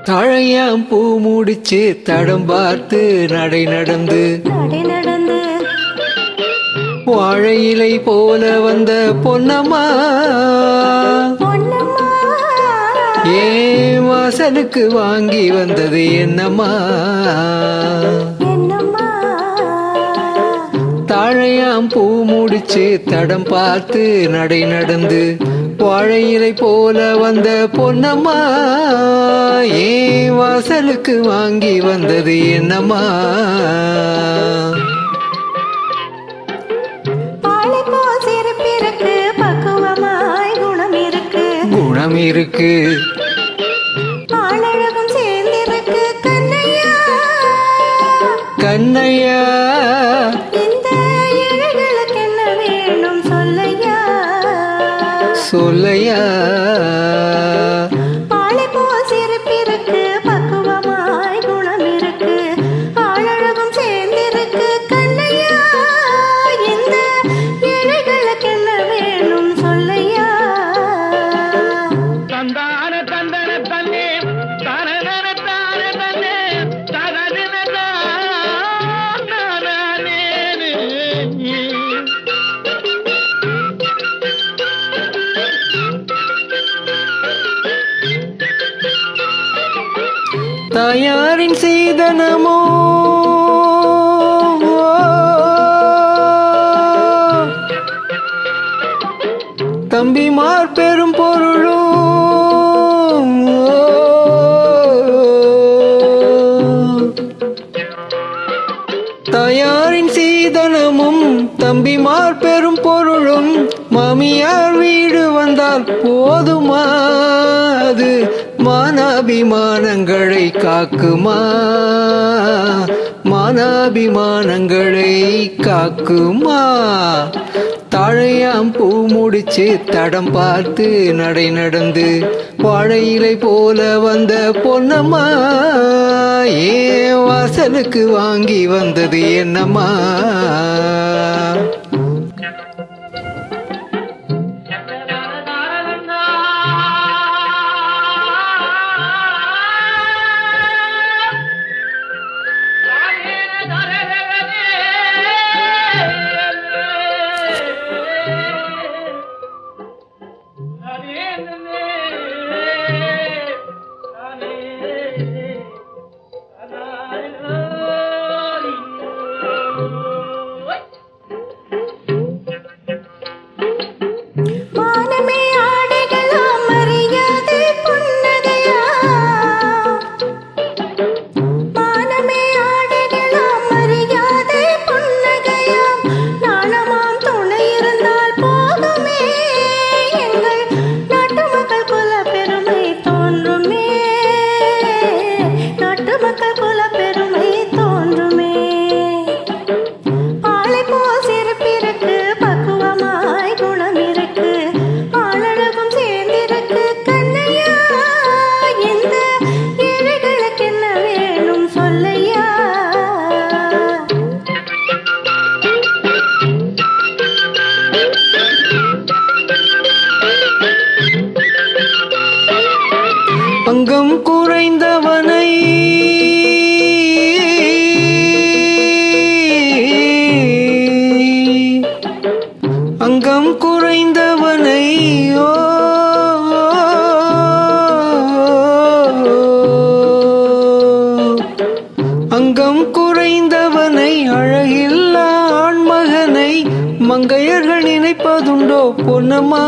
தாழையாம் பூ முடிச்சு தடம் பார்த்து நடை நடந்து வாழை இலை போல வந்த பொன்னம்மா ஏன் வாசலுக்கு வாங்கி வந்தது என்னம்மா? தாழையாம் பூ முடிச்சு தடம் பார்த்து நடை நடந்து வாழை இலை போல வந்த பொன்னம்மா ஏன் வாசலுக்கு வாங்கி வந்தது என்னம்மா? குணம் இருக்கு ஆழகும் சேர்ந்திருக்கு கண்ணையா கண்ணையா இந்த இழைகளுக்கு என்ன வேணும் சொல்லையா சொல்லையா பாலை போல் சிரிப்பிருக்கு பக்குவமாய் குணம் இருக்கு ஆழகும் சேர்ந்திருக்கு கண்ணையா இந்த இழைகளுக்கு என்ன வேணும் சொல்லையா? தாயாரின் சீதனமோ தம்பிமார் பெரும் பொருளும் தாயாரின் சீதனமும் தம்பிமார் பெரும் பொருளும் மாமியார் வீடு வந்தால் போதுமா? அது மானாபிமானங்களை காக்குமா? மானாபிமானங்களை காக்குமா? தாழையாம் பூ முடிச்சு தடம் பார்த்து நடை நடந்து வாழை இலை போல வந்த பொன்னம்மா ஏன் வாசலுக்கு வாங்கி வந்தது என்னம்மா? அங்கம் குறைந்தவனை அங்கம் குறைந்தவனை அங்கம் குறைந்தவனை அழகில்லா ஆண்மகனை மங்கையர்கள் நினை நினைப்பதுண்டோ பொன்னம்மா,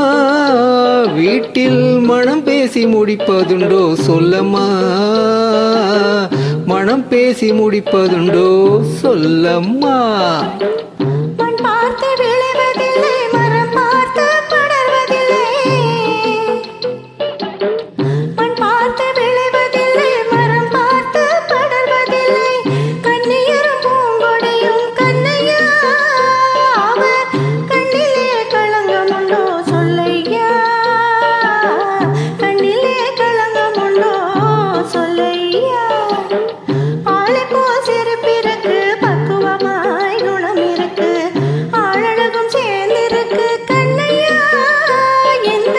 வீட்டில் மனம் பேசி முடிப்பதுண்டோ சொல்லம்மா, மனம் பேசி முடிப்பதுண்டோ சொல்லம்மா. மண் பார்த்து விளைவதில்லை, மரம் பார்த்து படர்வதில்லை. மண் பார்த்து விளைவதில்லை, மரம் பார்த்து படர்வதில்லை. கண்ணியரும் பூங்கொடியும் கண்ணையா, அவர் கண்ணிலே களங்கம் உண்டோ சொல்லையா, கண்ணிலே களங்கம் உண்டோ சொல்லையா. ஆளை போல் சிரிப்பிருக்கு, பக்குவமாய் குணம் இருக்கு, ஆளழகும் சேர்ந்திருக்கு கண்ணையா. இந்த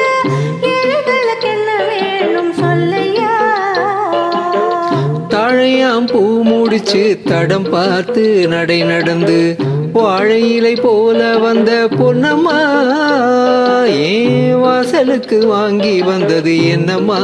ஏழைகளுக்கு என்ன வேணும் சொல்லையா. தாழையாம் பூ முடிச்சு தடம் பார்த்து நடை நடந்து வாழை இலை போல வந்த பொன்னம்மா, ஏன் வாசலுக்கு வாங்கி வந்தது என்னம்மா.